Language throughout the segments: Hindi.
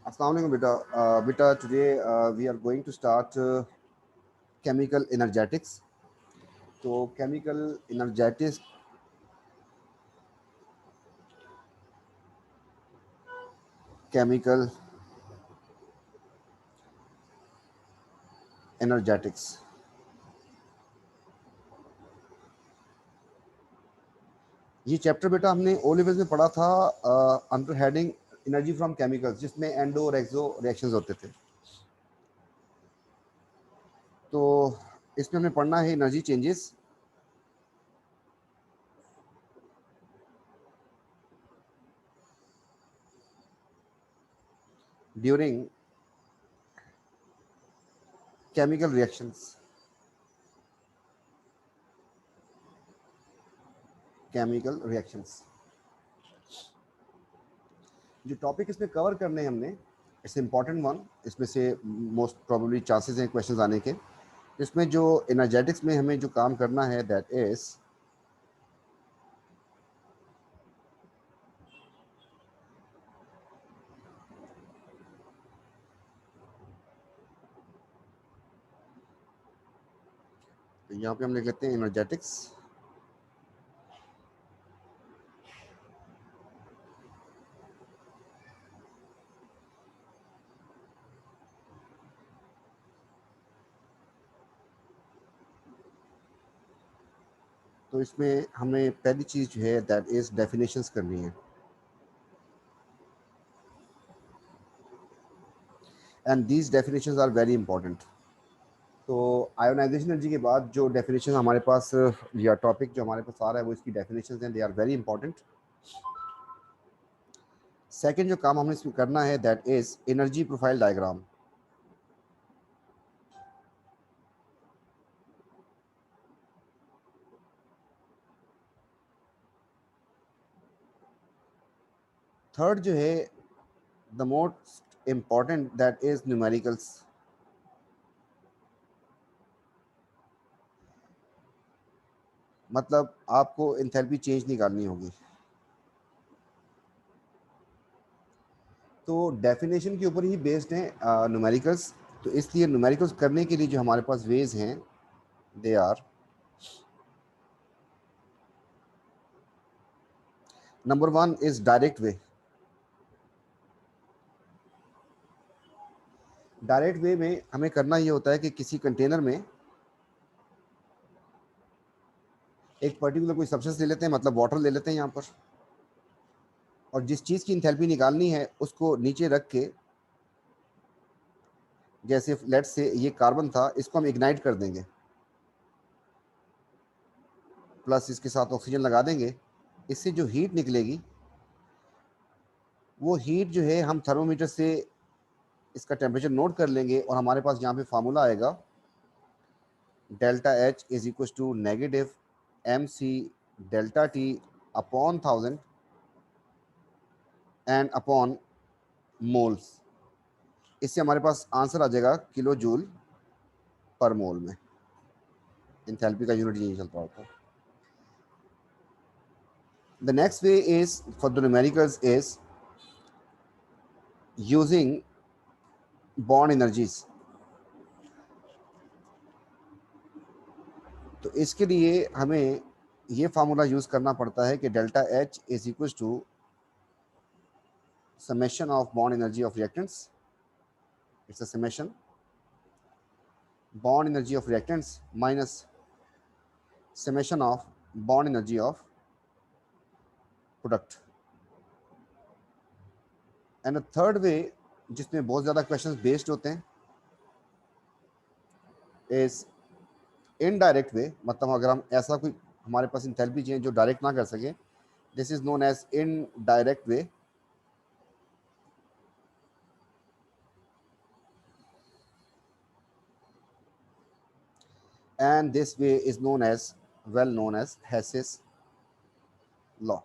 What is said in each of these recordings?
Assalamu alaikum, beta. Beta, today we are going to start chemical energetics. So, chemical energetics. ये चैप्टर बेटा हमने ओ लेवल्स में पढ़ा था under heading energy from chemicals, जिसमें एंडो और एक्सो रिएक्शंस होते थे। तो इसमें हमें पढ़ना है energy changes during chemical reactions. जो टॉपिक इसमें कवर करने हैं हमने, इट्स इम्पॉर्टेंट वन। इसमें से मोस्ट प्रोबेबली चांसेस हैं क्वेश्चंस आने के। इसमें जो एनर्जेटिक्स में हमें जो काम करना है, दैट इज तो यहाँ पे हम लिख लेते हैं एनर्जेटिक्स। तो इसमें हमें पहली चीज़ जो है दैट इज डेफिनेशंस करनी है, and these definitions are very important. तो आयोनाइजेशन एनर्जी के बाद जो डेफिनेशन हमारे पास या टॉपिक जो हमारे पास आ रहा है वो इसकी डेफिनेशंस हैं, they are very important. Second जो काम हमें इसमें करना है that is energy profile diagram. Third जो है the most important that is numericals. मतलब आपको इंथैल्पी चेंज निकालनी होगी। तो डेफिनेशन के ऊपर ही बेस्ड है न्यूमेरिकल्स। तो इसलिए न्यूमेरिकल्स करने के लिए जो हमारे पास वेज हैं, they are number one is direct way. Direct way में हमें करना ये होता है कि किसी कंटेनर में एक पर्टिकुलर कोई सब्सटेंस ले लेते हैं, मतलब वाटर ले लेते हैं यहाँ पर, और जिस चीज़ की इंथैल्पी निकालनी है उसको नीचे रख के, जैसे लेट से ये कार्बन था, इसको हम इग्नाइट कर देंगे, प्लस इसके साथ ऑक्सीजन लगा देंगे। इससे जो हीट निकलेगी वो हीट जो है हम थर्मोमीटर से इसका टेम्परेचर नोट कर लेंगे, और हमारे पास यहाँ पे फार्मूला आएगा delta H is equal to negative M C delta T upon 1000 and upon moles. इससे हमारे पास आंसर आ जाएगा किलो जूल पर मोल में। इंथैल्पी का यूनिट यही चलता होता है। The next way is for the numericals is using bond energies. तो इसके लिए हमें ये फार्मूला यूज करना पड़ता है कि delta H is equal to summation of bond energy of reactants. It's a summation bond energy of reactants minus summation of bond energy of product. And third way जिसमें बहुत ज़्यादा क्वेश्चंस बेस्ड होते हैं इज इनडायरेक्ट वे। मतलब अगर हम ऐसा कोई हमारे पास इंथैल्पी चेंज जो डायरेक्ट ना कर सके, this is known as indirect way. and this way is known as well known as Hess's law.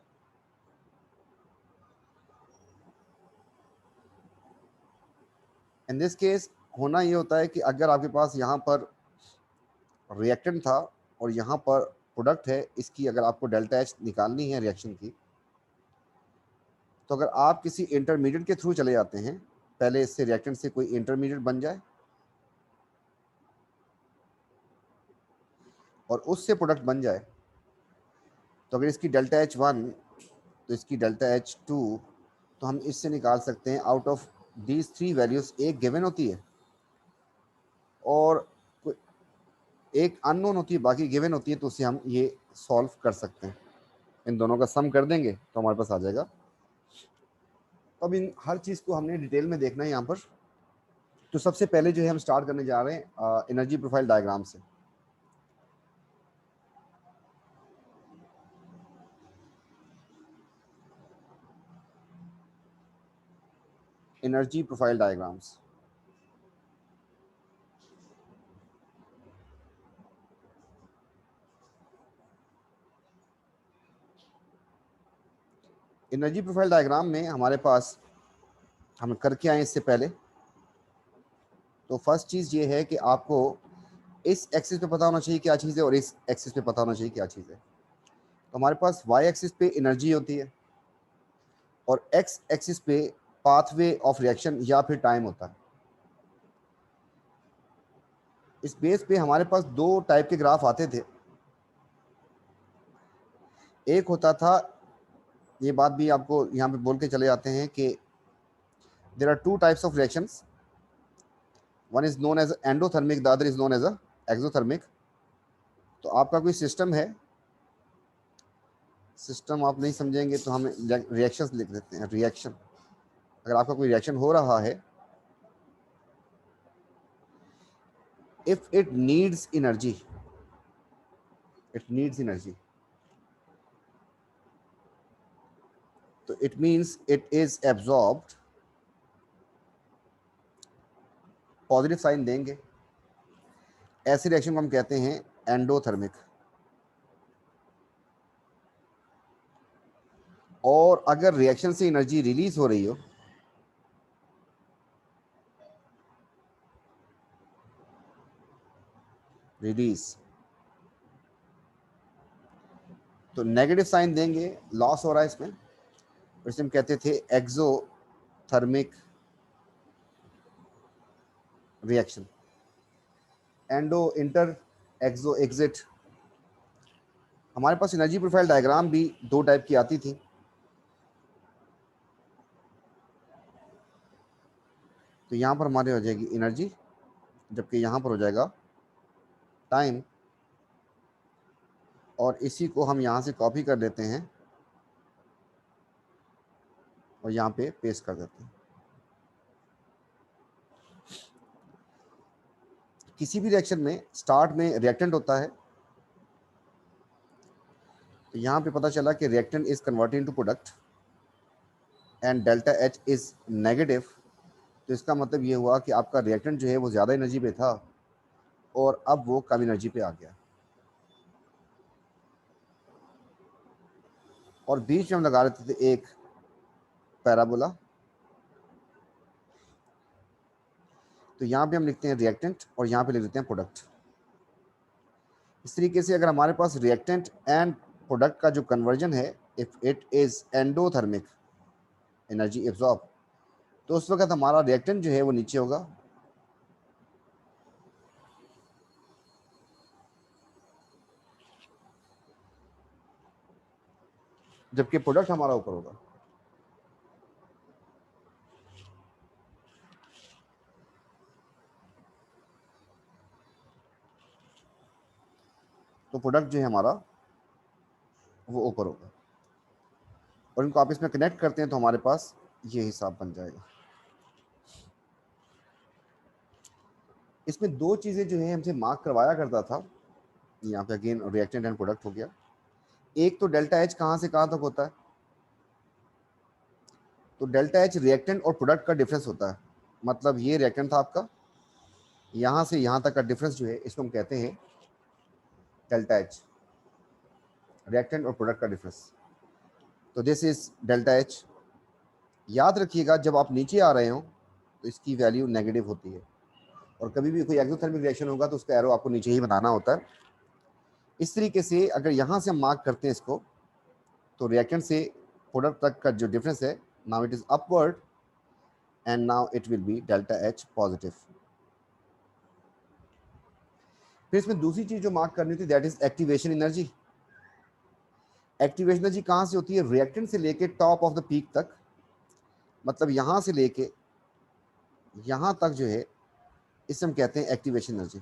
In this case होना ये होता है कि अगर आपके पास यहाँ पर रिएक्टेंट था और यहाँ पर प्रोडक्ट है, इसकी अगर आपको डेल्टा एच निकालनी है रिएक्शन की, तो अगर आप किसी इंटरमीडिएट के थ्रू चले जाते हैं पहले इससे रिएक्टेंट से कोई इंटरमीडिएट बन जाए और उससे प्रोडक्ट बन जाए, तो अगर इसकी डेल्टा H1 तो इसकी डेल्टा H2, तो हम इससे निकाल सकते हैं आउट ऑफ दीज 3 वैल्यूज एक गिवन होती है और एक अननोन होती है, बाकी गिवन होती है, तो उसे हम ये सॉल्व कर सकते हैं। इन दोनों का सम कर देंगे तो हमारे पास आ जाएगा। तो अब इन हर चीज़ को हमने डिटेल में देखना है यहाँ पर। तो सबसे पहले जो है हम स्टार्ट करने जा रहे हैं एनर्जी प्रोफाइल डायग्राम से। Energy profile diagrams, energy profile diagram में हमारे पास हम करके आए इससे पहले। तो फर्स्ट चीज़ ये है कि आपको इस एक्सिस पे पता होना चाहिए क्या चीज़ है और इस एक्सिस पे पता होना चाहिए क्या चीज़ है। तो हमारे पास वाई एक्सिस पे एनर्जी होती है और एक्स एक्सिस पे पाथवे ऑफ रिएक्शन या फिर टाइम होता है। इस बेस पे हमारे पास दो टाइप के ग्राफ आते थे। एक होता था, ये बात भी आपको यहाँ पे बोल के चले जाते हैं कि there are two types of reactions, one is known as endothermic, the other is known as a exothermic. तो आपका कोई सिस्टम है, सिस्टम आप नहीं समझेंगे तो हम रिएक्शंस लिख देते हैं। रिएक्शन, अगर आपका कोई रिएक्शन हो रहा है, if it needs energy, it needs energy, तो it means it is absorbed, positive sign देंगे। ऐसे रिएक्शन को हम कहते हैं एंडोथर्मिक। और अगर रिएक्शन से एनर्जी रिलीज हो रही हो, रिलीज, तो नेगेटिव साइन देंगे, लॉस हो रहा है इसमें, और इसे हम कहते थे एक्सोथर्मिक रिएक्शन। एंडो, इंटर, एक्सो, एग्जिट। हमारे पास एनर्जी प्रोफाइल डायग्राम भी दो टाइप की आती थी। तो यहाँ पर हमारे हो जाएगी एनर्जी, जबकि यहाँ पर हो जाएगा टाइम, और इसी को हम यहाँ से कॉपी कर लेते हैं और यहाँ पे पेस्ट कर देते हैं। किसी भी रिएक्शन में स्टार्ट में रिएक्टेंट होता है, तो यहाँ पे पता चला कि reactant is converted to product and delta H is negative. तो इसका मतलब ये हुआ कि आपका रिएक्टेंट जो है वो ज़्यादा एनर्जी पे था और अब वो कम एनर्जी पे आ गया। और बीच में हम लगा लेते थे एक पैराबोला। तो यहाँ पे हम लिखते हैं रिएक्टेंट और यहाँ पे लिख देते हैं प्रोडक्ट। इस तरीके से अगर हमारे पास रिएक्टेंट एंड प्रोडक्ट का जो कन्वर्जन है, if it is endothermic, energy absorb, तो उस वक्त हमारा रिएक्टेंट जो है वो नीचे होगा, जबकि प्रोडक्ट हमारा ऊपर होगा। तो प्रोडक्ट जो है हमारा वो ऊपर होगा, और इनको आपस में कनेक्ट करते हैं तो हमारे पास ये हिसाब बन जाएगा। इसमें दो चीज़ें जो है हमसे मार्क करवाया करता था, यहाँ पे अगेन रिएक्टेंट एंड प्रोडक्ट हो गया। एक तो डेल्टा एच कहाँ से कहाँ तक होता है, तो डेल्टा एच रिएक्टेंट और प्रोडक्ट का डिफरेंस होता है। मतलब ये रिएक्टेंट था आपका, यहाँ से यहाँ तक का डिफरेंस जो है इसको हम कहते हैं डेल्टा एच, रिएक्टेंट और प्रोडक्ट का डिफरेंस। तो दिस इज डेल्टा एच। याद रखिएगा जब आप नीचे आ रहे हो तो इसकी वैल्यू नेगेटिव होती है, और कभी भी कोई एक्सोथर्मिक रिएक्शन होगा तो उसका एरो आपको नीचे ही बनाना होता है। इस तरीके से अगर यहाँ से हम मार्क करते हैं इसको, तो रिएक्टेंट से प्रोडक्ट तक का जो डिफरेंस है, now it is upward and now it will be delta H positive. फिर इसमें दूसरी चीज जो मार्क करनी थी that is activation energy. Activation energy कहां से होती है? रिएक्टेंट से लेके टॉप ऑफ द पीक तक, मतलब यहां से लेके यहां तक जो है इसे हम कहते हैं एक्टिवेशन एनर्जी।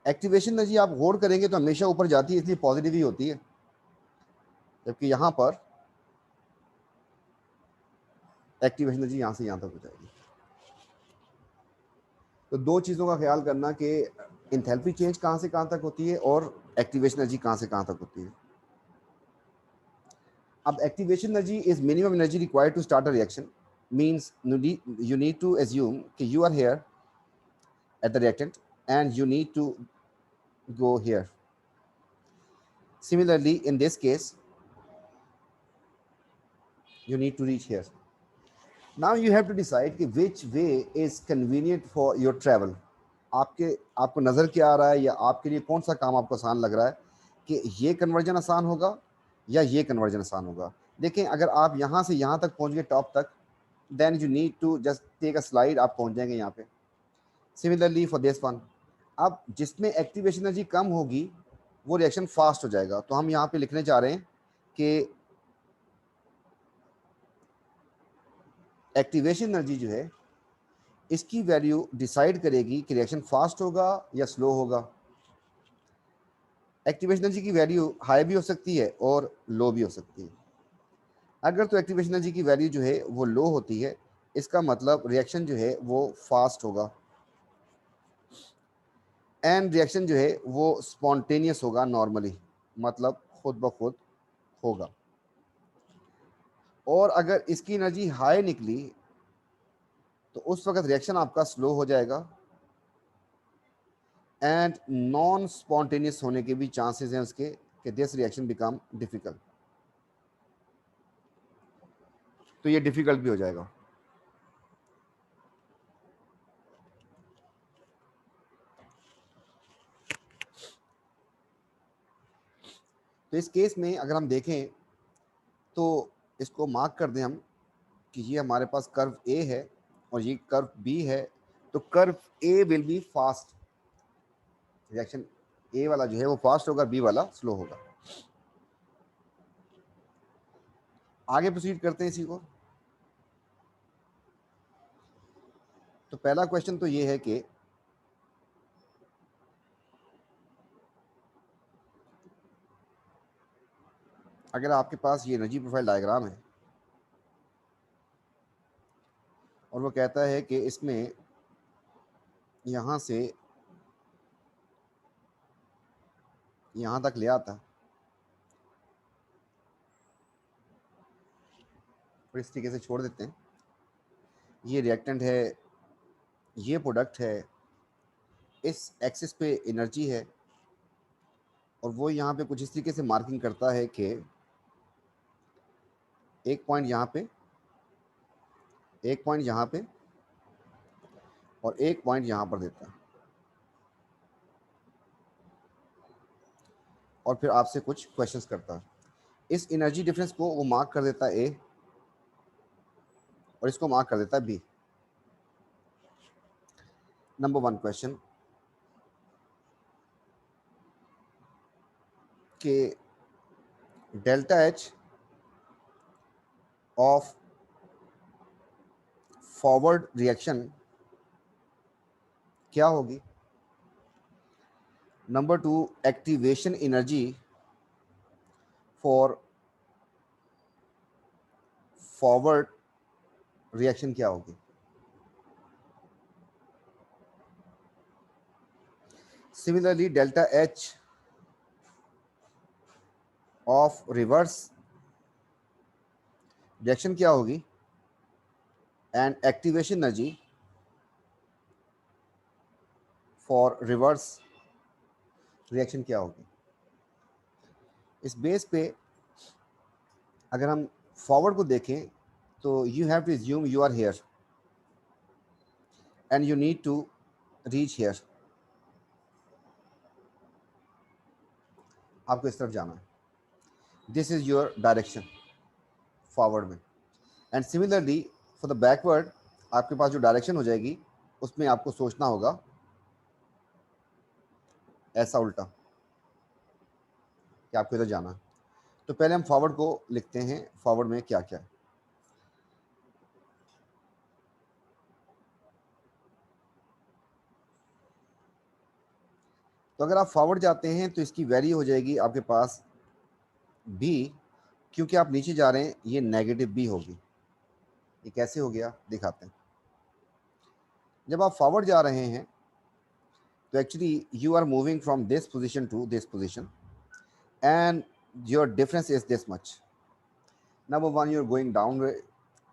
एक्टिवेशन एनर्जी आप गौर करेंगे तो हमेशा ऊपर जाती है, इसलिए पॉजिटिव ही होती है, जबकि यहां पर एक्टिवेशन एनर्जी यहां से यहां तक हो जाएगी। तो दो चीज़ों का ख्याल करना कि इंथैल्पी चेंज कहां से कहां तक होती है और एक्टिवेशन एनर्जी कहां से कहां तक होती है। अब activation energy is minimum energy required to start a reaction, means you need to assume कि you are here at the reactant and you need to go here. Similarly, in this case, you need to reach here. Now you have to decide कि which way is convenient for your travel. आपको नज़र क्या आ रहा है या आपके लिए कौन सा काम आपको आसान लग रहा है कि ये कन्वर्जन आसान होगा या ये कन्वर्जन आसान होगा। देखें, अगर आप यहाँ से यहाँ तक पहुँच गए टॉप तक, then you need to just take a slide, आप पहुँच जाएंगे यहाँ पे। सिमिलरली फॉर दिस वन, अब जिसमें एक्टिवेशन एनर्जी कम होगी वो रिएक्शन फास्ट हो जाएगा। तो हम यहाँ पे लिखने जा रहे हैं कि एक्टिवेशन एनर्जी जो है इसकी वैल्यू डिसाइड करेगी कि रिएक्शन फास्ट होगा या स्लो होगा। एक्टिवेशन एनर्जी की वैल्यू हाई भी हो सकती है और लो भी हो सकती है। अगर तो एक्टिवेशन एनर्जी की वैल्यू जो है वो लो होती है, इसका मतलब रिएक्शन जो है वो फास्ट होगा एंड रिएक्शन जो है वो स्पॉन्टेनियस होगा, नॉर्मली, मतलब खुद ब खुद होगा। और अगर इसकी एनर्जी हाई निकली तो उस वक्त रिएक्शन आपका स्लो हो जाएगा एंड नॉन स्पॉन्टेनियस होने के भी चांसेस हैं उसके कि दिस रिएक्शन बिकम डिफिकल्ट। तो ये डिफिकल्ट भी हो जाएगा। तो इस केस में अगर हम देखें तो इसको मार्क कर दें हम कि ये हमारे पास कर्व ए है और ये कर्व बी है। तो curve a will be fast, reaction a वाला जो है वो फास्ट होगा, बी वाला स्लो होगा। आगे प्रोसीड करते हैं इसी को। तो पहला क्वेश्चन तो ये है कि अगर आपके पास ये एनर्जी प्रोफाइल डायग्राम है और वो कहता है कि इसमें यहाँ से यहाँ तक ले आता और इस तरीके से छोड़ देते हैं, ये रिएक्टेंट है, ये प्रोडक्ट है, इस एक्सिस पे एनर्जी है और वो यहाँ पे कुछ इस तरीके से मार्किंग करता है कि एक पॉइंट यहाँ पे, एक पॉइंट यहाँ पे और एक पॉइंट यहाँ पर देता है और फिर आपसे कुछ क्वेश्चंस करता है। इस एनर्जी डिफरेंस को वो मार्क कर देता है ए और इसको मार्क कर देता है बी। नंबर वन क्वेश्चन कि delta H of forward reaction क्या होगी। Number two, activation energy for forward reaction क्या होगी। Similarly delta H of reverse reaction क्या होगी and activation energy for reverse reaction क्या होगी। इस बेस पे अगर हम फॉरवर्ड को देखें तो you have to assume you are here and you need to reach here. आपको इस तरफ जाना है, this is your direction forward में। And similarly for the backward आपके पास जो डायरेक्शन हो जाएगी उसमें आपको सोचना होगा ऐसा उल्टा कि आपको इधर जाना है। तो पहले हम फॉरवर्ड को लिखते हैं, फॉरवर्ड में क्या क्या है। तो अगर आप फॉरवर्ड जाते हैं तो इसकी वैल्यू हो जाएगी आपके पास बी, क्योंकि आप नीचे जा रहे हैं ये नेगेटिव बी होगी। ये कैसे हो गया दिखाते हैं। जब आप फॉरवर्ड जा रहे हैं तो actually you are moving from this position to this position and your difference is this much. Number one you are going down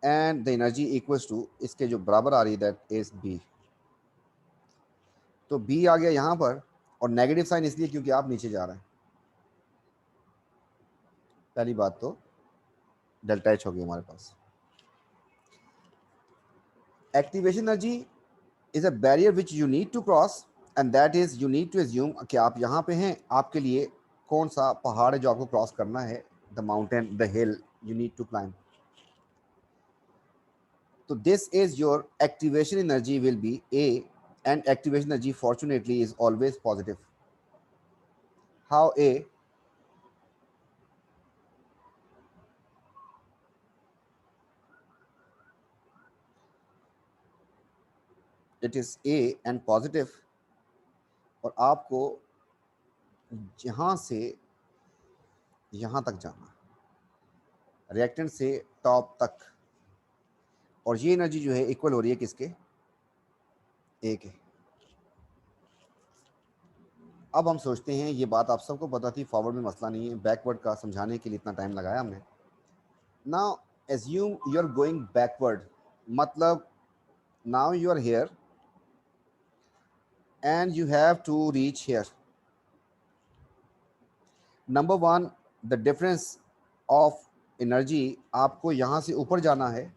and the energy equals to इसके जो बराबर आ रही है दैट इज बी। तो बी आ गया यहाँ पर, और नेगेटिव साइन इसलिए क्योंकि आप नीचे जा रहे हैं। पहली बात तो डेल्टा एच हो गई हमारे पास। Activation energy is a barrier which you need to cross and that is you need to assume कि आप यहाँ पे हैं, आपके लिए कौन सा पहाड़ है जो आपको क्रॉस करना है, the mountain the hill you need to climb. तो this is your activation energy will be a, and activation energy fortunately is always positive. How a? It is a and positive, और आपको यहाँ से यहाँ तक जाना, रिएक्टेंट से टॉप तक, और ये एनर्जी जो है इक्वल हो रही है किसके? ए के। अब हम सोचते हैं, ये बात आप सबको पता थी, फॉरवर्ड में मसला नहीं है, बैकवर्ड का समझाने के लिए इतना टाइम लगाया हमने। Now assume you are going backward, मतलब now you are here and you have to reach here. Number one, the difference of energy, आपको यहाँ से ऊपर जाना है,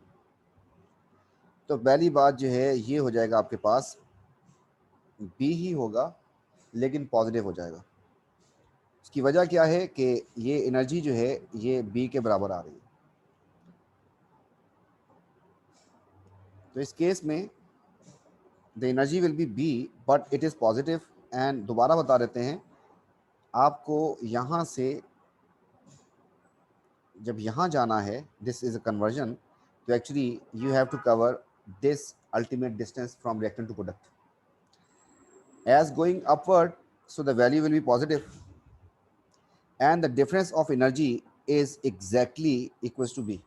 तो पहली बात जो है ये हो जाएगा आपके पास बी ही होगा, लेकिन पॉजिटिव हो जाएगा। इसकी वजह क्या है कि ये एनर्जी जो है ये बी के बराबर आ रही है। तो इस केस में the energy will be B but it is positive. And दोबारा बता देते हैं, आपको यहाँ से जब यहाँ जाना है, दिस इज़ अ कन्वर्जन, तो actually you have to cover this ultimate distance from reactant to product as going upward, so the value will be positive, and the difference of energy is exactly equals to b.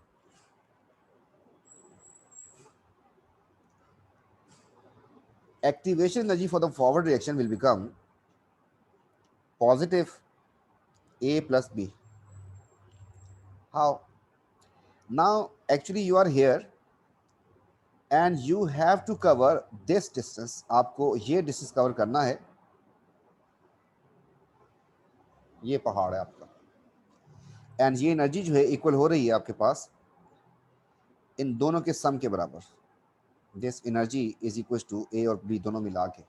Activation energy for the forward reaction will become positive a plus b. How? Now actually you are here and you have to cover this distance, आपको ये distance cover करना है, ये पहाड़ है आपका, एंड ये एनर्जी जो है इक्वल हो रही है आपके पास इन दोनों के सम के बराबर। This energy is equal to a और बी दोनों मिला के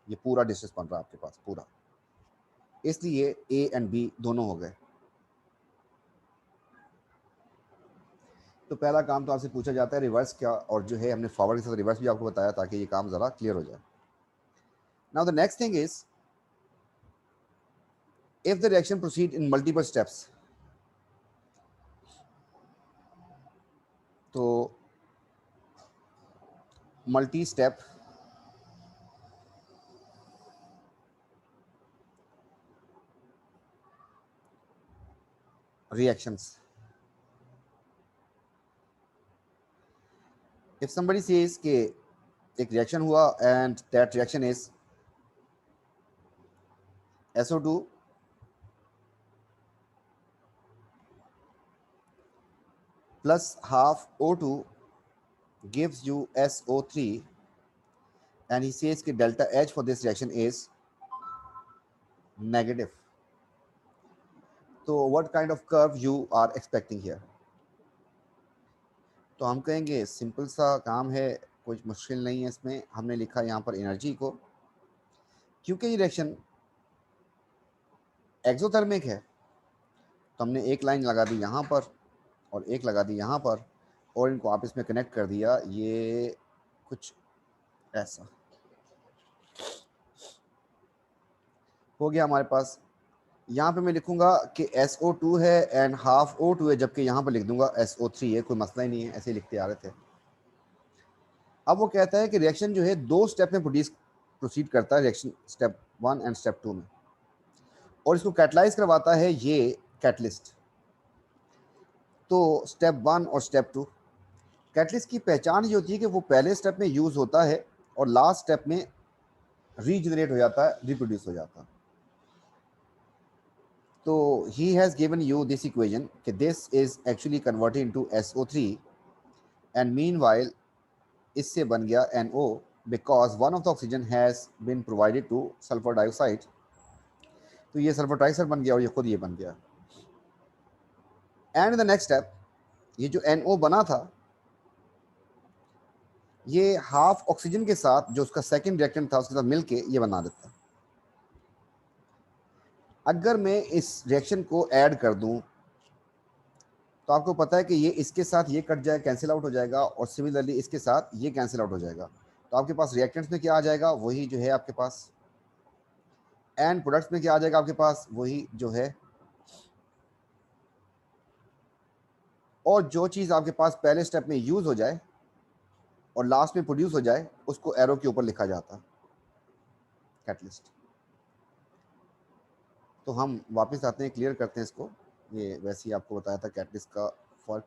ये पूरा डिस्टेंस बन रहा है आपके पास पूरा, इसलिए ए एंड बी दोनों हो गए। तो पहला काम तो आपसे पूछा जाता है रिवर्स क्या, और जो है हमने फॉरवर्ड के साथ रिवर्स भी आपको बताया ताकि ये काम ज़रा क्लियर हो जाए। Now the next thing is if the reaction proceed in multiple steps, तो multi step reactions, if somebody says कि एक रिएक्शन हुआ and that reaction is SO2 plus half O2 gives you SO3, and he says कि delta H for this reaction is negative. तो what kind of curve you are expecting here? तो हम कहेंगे सिंपल सा काम है, कुछ मुश्किल नहीं है इसमें। हमने लिखा यहाँ पर एनर्जी को, क्योंकि ये रिएक्शन एक्सोथर्मिक है, तो हमने एक लाइन लगा दी यहाँ पर और एक लगा दी यहाँ पर और इनको आपस में कनेक्ट कर दिया, ये कुछ ऐसा हो गया हमारे पास। यहाँ पे मैं लिखूंगा कि SO2 है एंड हाफ O2 है, जबकि यहाँ पर लिख दूंगा SO3 है, कोई मसला ही नहीं है, ऐसे ही लिखते आ रहे थे। अब वो कहता है कि रिएक्शन जो है 2 स्टेप में प्रोसीड करता है, रिएक्शन स्टेप 1 एंड स्टेप 2 में, और इसको कैटलाइज करवाता है ये कैटलिस्ट। तो स्टेप 1 और स्टेप 2, कैटलिस्ट की पहचान ये होती है कि वो पहले स्टेप में यूज़ होता है और लास्ट स्टेप में रीजनरेट हो जाता है, रिप्रोड्यूस हो जाता है। तो ही has given you this equation कि this is actually converted into SO3 and meanwhile इससे बन गया NO because one of the oxygen has been provided to sulphur dioxide. तो ये सल्फर डाइऑक्साइड बन गया और ये खुद ये बन गया। एंड द नेक्स्ट स्टेप, ये जो NO बना था ये हाफ ऑक्सीजन के साथ जो उसका सेकंड रिएक्टेंट था उसके साथ मिलके ये बना देता। अगर मैं इस रिएक्शन को ऐड कर दूं तो आपको पता है कि ये इसके साथ ये कट जाए, कैंसिल आउट हो जाएगा, और सिमिलरली इसके साथ ये कैंसिल आउट हो जाएगा। तो आपके पास रिएक्टेंट्स में क्या आ जाएगा, वही जो है आपके पास, एंड प्रोडक्ट्स में क्या आ जाएगा आपके पास, वही जो है। और जो चीज़ आपके पास पहले स्टेप में यूज़ हो जाए और लास्ट में प्रोड्यूस हो जाए उसको एरो के ऊपर लिखा जाता है कैटलिस्ट। तो हम वापस आते हैं, क्लियर करते हैं इसको। ये वैसे ही आपको बताया था कैटलिस्ट का फर्क।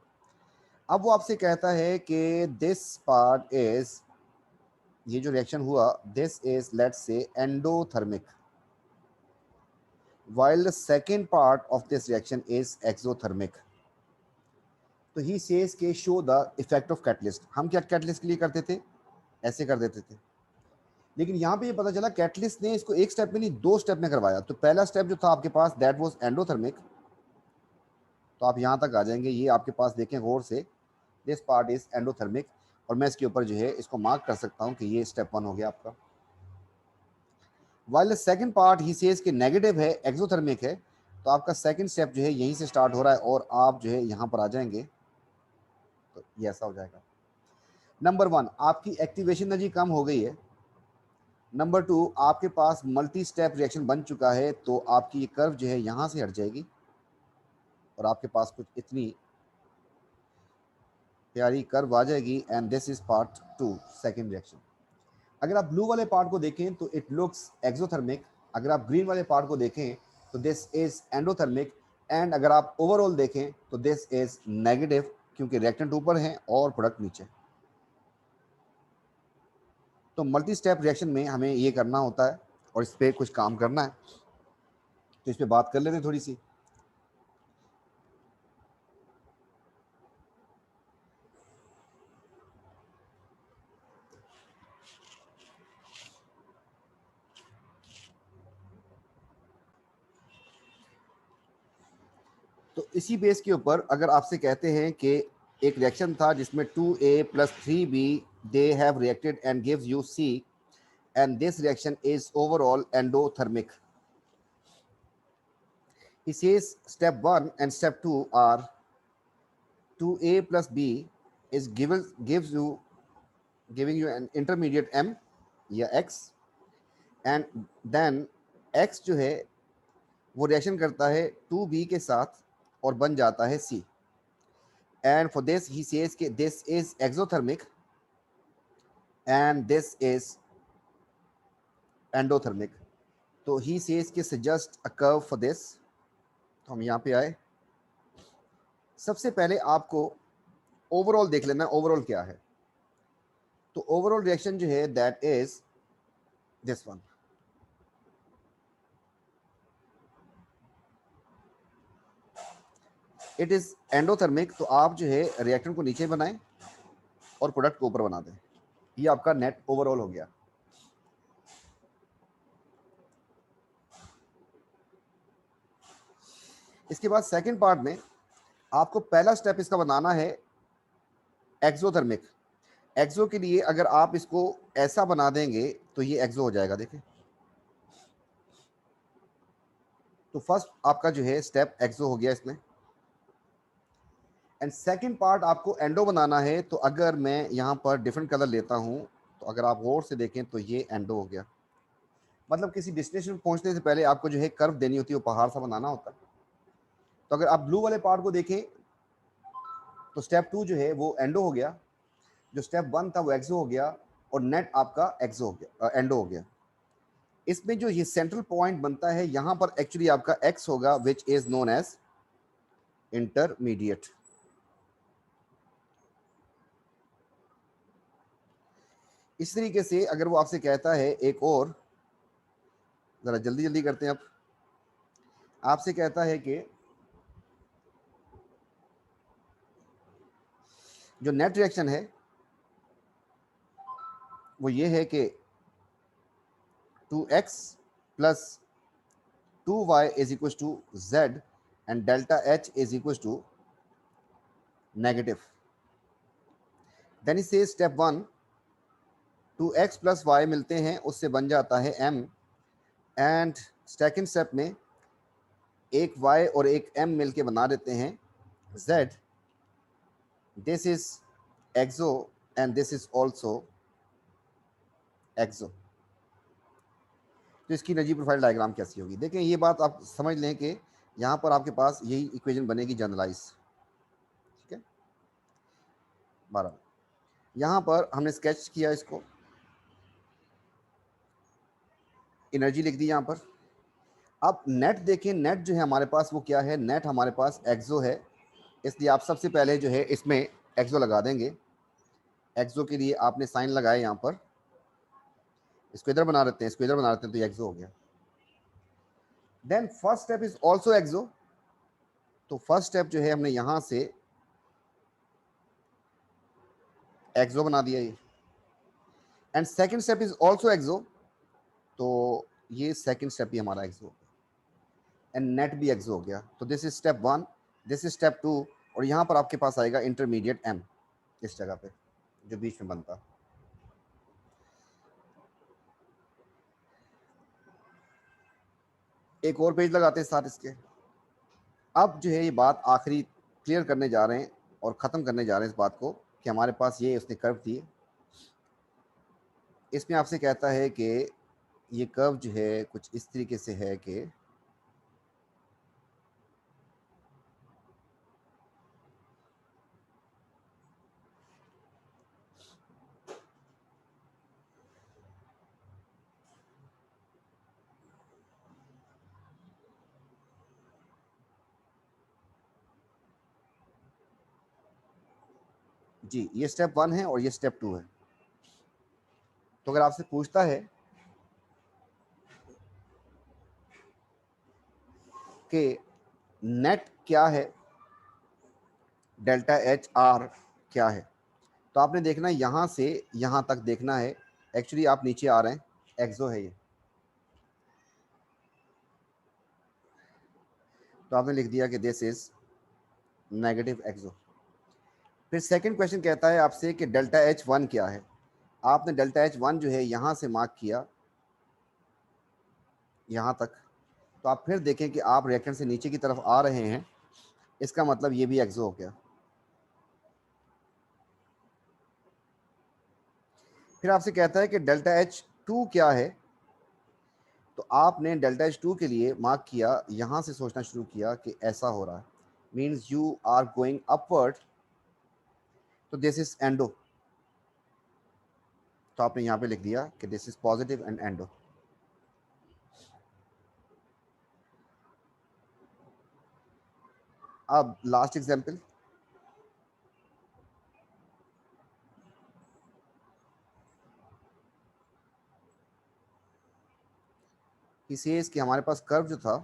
अब वो आपसे कहता है कि दिस पार्ट इज, ये जो रिएक्शन हुआ this is let's say endothermic, while the second part of this reaction is exothermic. तो ही सेज के show the effect of catalyst. हम क्या कैटलिस्ट के लिए करते थे, ऐसे कर देते थे, लेकिन यहाँ पे ये पता चला कैटलिस्ट ने इसको एक स्टेप में नहीं 2 स्टेप में करवाया। तो पहला स्टेप जो था आपके पास दैट वाज एंडोथर्मिक, तो आप यहाँ तक आ जाएंगे, ये आपके पास देखें गौर से, दिस पार्ट इज एंडोथर्मिक, और मैं इसके ऊपर जो है इसको मार्क कर सकता हूँ कि ये स्टेप 1 हो गया आपका। While the second part he says कि नेगेटिव है, एक्सोथर्मिक है, तो आपका सेकंड स्टेप जो है यहीं से स्टार्ट हो रहा है और आप जो है यहाँ पर आ जाएंगे, तो ये ऐसा हो जाएगा। नंबर 1, आपकी एक्टिवेशन एनर्जी कम हो गई है। नंबर 2, आपके पास मल्टी स्टेप रिएक्शन बन चुका है, तो आपकी ये कर्व जो है यहाँ से हट जाएगी और आपके पास कुछ इतनी प्यारी कर्व आ जाएगी, and this is part 2, second reaction. अगर आप ब्लू वाले पार्ट को देखें तो इट लुक्स एक्सोथर्मिक, अगर आप ग्रीन वाले पार्ट को देखें तो दिस इज एंडोथर्मिक, एंड अगर आप ओवरऑल देखें तो दिस इज नेगेटिव, क्योंकि रिएक्टेंट ऊपर है और प्रोडक्ट नीचे। तो मल्टी स्टेप रिएक्शन में हमें ये करना होता है और इस पर कुछ काम करना है, तो इस पर बात कर लेते हैं थोड़ी सी। तो इसी बेस के ऊपर अगर आपसे कहते हैं कि एक रिएक्शन था जिसमें 2A + 3B they have reacted and gives you C, and this reaction is overall endothermic. He says step 1 and step 2 are 2A + B is giving you an intermediate M या X, and then X जो है वो रिएक्शन करता है 2B के साथ और बन जाता है C, and for this he says कि this is exothermic and this is endothermic. तो he says कि suggest a curve for this। तो हम यहाँ पे आए, सबसे पहले आपको ओवरऑल देख लेना, ओवरऑल क्या है। तो ओवरऑल रिएक्शन जो है that is this one. It is endothermic, तो आप जो है रिएक्टेंट को नीचे बनाएं और प्रोडक्ट को ऊपर बना दें, ये आपका नेट ओवरऑल हो गया। इसके बाद सेकंड पार्ट में आपको पहला स्टेप इसका बनाना है एक्सोथर्मिक। एक्सो के लिए अगर आप इसको ऐसा बना देंगे तो ये एक्सो हो जाएगा, देखिए तो फर्स्ट आपका जो है स्टेप एक्सो हो गया इसमें। एंड सेकंड पार्ट आपको एंडो बनाना है। तो अगर मैं यहाँ पर डिफरेंट कलर लेता हूँ तो अगर आप गौर से देखें तो ये एंडो हो गया। मतलब किसी डेस्टिनेशन पहुँचने से पहले आपको जो है कर्व देनी होती है, वो पहाड़ सा बनाना होता है। तो अगर आप ब्लू वाले पार्ट को देखें तो स्टेप 2 जो है वो एंडो हो गया, जो स्टेप 1 था वो एक्सो हो गया, और नेट आपका एक्सो हो गया, एंडो हो गया। इसमें जो ये सेंट्रल पॉइंट बनता है यहाँ पर एक्चुअली आपका एक्स होगा, which is known as intermediate. इस तरीके से अगर वो आपसे कहता है एक और, जरा जल्दी जल्दी करते हैं, अब आपसे कहता है कि जो नेट रिएक्शन है वो ये है कि 2x plus 2y is equal to z and delta h is equal to negative. Then is से स्टेप 1 2x प्लस y मिलते हैं, उससे बन जाता है m। एंड सेकेंड स्टेप में एक y और एक m मिलके बना देते हैं z। This is exo and this is also exo. तो इसकी एनर्जी प्रोफाइल डायग्राम कैसी होगी, देखें ये बात आप समझ लें कि यहाँ पर आपके पास यही इक्वेशन बनेगी जनरलाइज। ठीक है, 12 यहाँ पर हमने स्केच किया, इसको एनर्जी लिख दी यहाँ पर। अब नेट देखें, नेट जो है हमारे पास वो क्या है, नेट हमारे पास एक्सो है, इसलिए आप सबसे पहले जो है इसमें एक्सो लगा देंगे। एक्सो के लिए आपने साइन लगाया यहाँ पर, इसको इधर बना देते हैं, इसको इधर बना देते हैं, तो ये एक्सो हो गया। Then first step is also exo. तो फर्स्ट स्टेप जो है हमने यहाँ से एक्सो बना दिया ये। And second step is also exo, तो ये सेकेंड स्टेप भी हमारा एक्सो हो गया, एंड नेट भी एक्सो हो गया। तो this is step 1, this is step 2, और यहाँ पर आपके पास आएगा इंटरमीडिएट एम इस जगह पे जो बीच में बनता। एक और पेज लगाते हैं साथ इसके। अब जो है ये बात आखिरी क्लियर करने जा रहे हैं और ख़त्म करने जा रहे हैं इस बात को कि हमारे पास ये उसने कर्व दिए। इसमें आपसे कहता है कि ये कर्व जो है कुछ इस तरीके से है कि जी ये स्टेप 1 है और ये स्टेप 2 है। तो अगर आपसे पूछता है कि नेट क्या है, डेल्टा एच आर क्या है, तो आपने देखना है यहाँ से यहाँ तक देखना है। एक्चुअली आप नीचे आ रहे हैं, एक्सो है ये, तो आपने लिख दिया कि दिस इज नेगेटिव एक्सो। फिर सेकंड क्वेश्चन कहता है आपसे कि डेल्टा एच वन क्या है। आपने डेल्टा एच वन जो है यहाँ से मार्क किया यहाँ तक, तो आप फिर देखें कि आप रिएक्टेंट से नीचे की तरफ आ रहे हैं, इसका मतलब ये भी एक्सो हो गया। फिर आपसे कहता है कि डेल्टा एच टू क्या है, तो आपने डेल्टा एच टू के लिए मार्क किया, यहाँ से सोचना शुरू किया कि ऐसा हो रहा है, means you are going upward, तो दिस इज एंडो। तो आपने यहाँ पे लिख दिया कि this is positive and endo. अब लास्ट एग्जाम्पल, he says कि हमारे पास कर्व जो था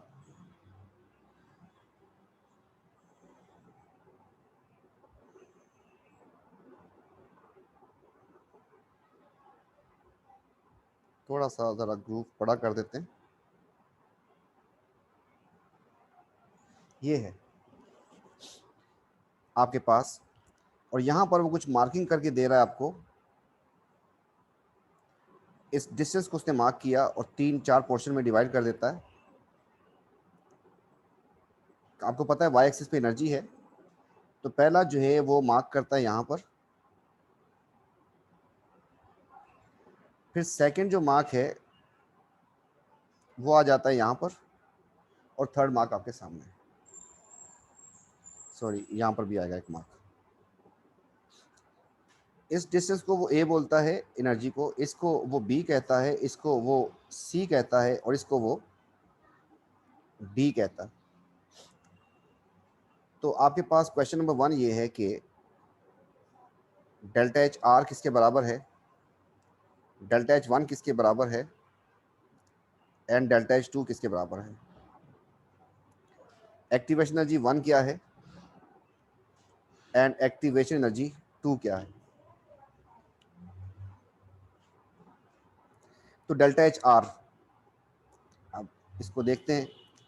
थोड़ा सा ज़रा ग्रुप बड़ा कर देते हैं, ये है आपके पास, और यहाँ पर वो कुछ मार्किंग करके दे रहा है आपको। इस डिस्टेंस को उसने मार्क किया और 3-4 पोर्शन में डिवाइड कर देता है। आपको पता है वाई एक्सिस पे एनर्जी है, तो पहला जो है वो मार्क करता है यहाँ पर, फिर सेकंड जो मार्क है वो आ जाता है यहाँ पर, और थर्ड मार्क आपके सामने है। सॉरी, यहाँ पर भी आएगा एक मार्क। इस डिस्टेंस को वो ए बोलता है एनर्जी को, इसको वो बी कहता है, इसको वो सी कहता है, और इसको वो डी कहता है। तो आपके पास क्वेश्चन नंबर 1 ये है कि डेल्टा एच आर किसके बराबर है, डेल्टा एच 1 किसके बराबर है, एंड डेल्टा एच 2 किसके बराबर है। एक्टिवेशन एनर्जी 1 क्या है एंड एक्टिवेशन एनर्जी 2 क्या है। तो डेल्टा एच आर, अब इसको देखते हैं।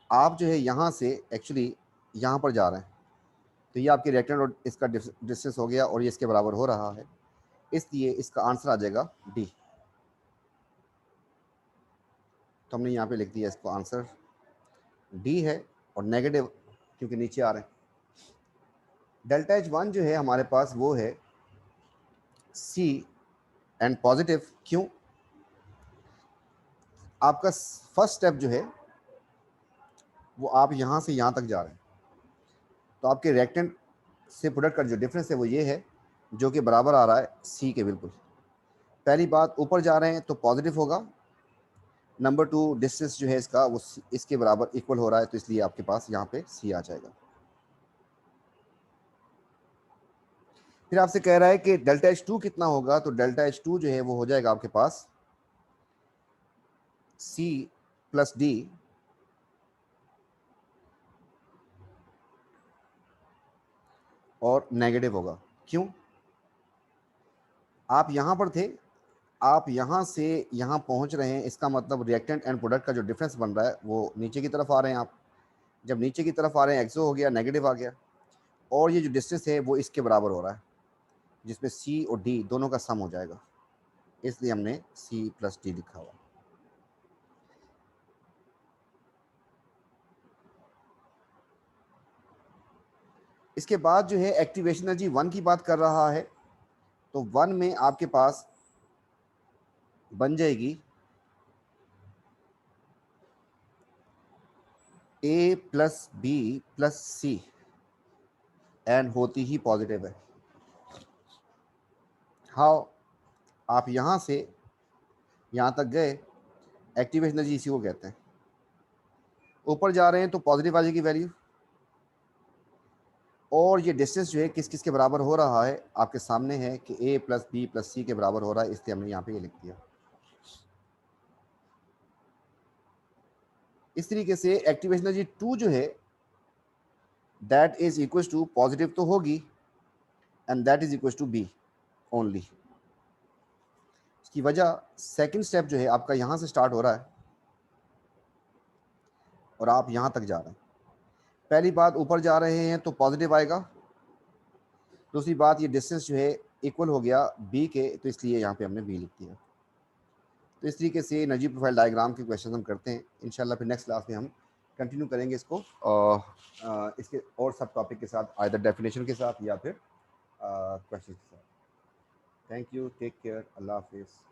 आप जो है यहाँ से एक्चुअली यहाँ पर जा रहे हैं, तो ये आपके रिएक्टेंट और इसका डिस्टेंस हो गया, और ये इसके बराबर हो रहा है, इसलिए इसका आंसर आ जाएगा डी। तो हमने यहाँ पे लिख दिया इसको आंसर डी है, और नेगेटिव क्योंकि नीचे आ रहे हैं। डेल्टा एच 1 जो है हमारे पास वो है सी एंड पॉजिटिव। क्यों? आपका फर्स्ट स्टेप जो है वो आप यहाँ से यहाँ तक जा रहे हैं, तो आपके रिएक्टेंट से प्रोडक्ट का जो डिफरेंस है वो ये है, जो कि बराबर आ रहा है सी के बिल्कुल। पहली बात, ऊपर जा रहे हैं तो पॉजिटिव होगा। नंबर 2, डिस्टेंस जो है इसका वो इसके बराबर इक्वल हो रहा है, तो इसलिए आपके पास यहाँ पे सी आ जाएगा। फिर आपसे कह रहा है कि डेल्टा एच 2 कितना होगा, तो डेल्टा एच 2 जो है वो हो जाएगा आपके पास सी प्लस डी और नेगेटिव होगा। क्यों? आप यहाँ पर थे, आप यहाँ से यहाँ पहुँच रहे हैं, इसका मतलब रिएक्टेंट एंड प्रोडक्ट का जो डिफरेंस बन रहा है वो नीचे की तरफ आ रहे हैं। आप जब नीचे की तरफ आ रहे हैं, एक्सो हो गया, नेगेटिव आ गया, और ये जो डिस्टेंस है वो इसके बराबर हो रहा है, जिसमें सी और डी दोनों का सम हो जाएगा, इसलिए हमने सी प्लस डी लिखा हुआ। इसके बाद जो है एक्टिवेशन एनर्जी 1 की बात कर रहा है, तो 1 में आपके पास बन जाएगी a plus b plus c, and होती ही पॉजिटिव है। हाउ? आप यहाँ से यहाँ तक गए, एक्टिवेशन एनर्जी इसी को कहते हैं। ऊपर जा रहे हैं तो पॉजिटिव आ जाएगी वैल्यू, और ये डिस्टेंस जो है किस किस के बराबर हो रहा है आपके सामने है कि ए प्लस बी प्लस सी के बराबर हो रहा है, इसलिए हमने यहाँ पे ये लिख दिया। इस तरीके से एक्टिवेशन एनर्जी 2 जो है that is equal to positive तो होगी, and that is equal to B only. इसकी वजह, सेकंड स्टेप जो है आपका यहाँ से स्टार्ट हो रहा है और आप यहाँ तक जा रहे हैं। पहली बात, ऊपर जा रहे हैं तो पॉजिटिव आएगा। दूसरी बात, ये डिस्टेंस जो है इक्वल हो गया बी के, तो इसलिए यहाँ पे हमने बी लिख दिया। तो इस तरीके से एनर्जी प्रोफाइल डायग्राम के क्वेश्चन हम करते हैं। इंशाल्लाह फिर नेक्स्ट क्लास में हम कंटिन्यू करेंगे इसको, और इसके और सब टॉपिक के साथ, आइदर डेफिनेशन के साथ या फिर क्वेश्चन के साथ। थैंक यू, टेक केयर, अल्लाह हाफिज़।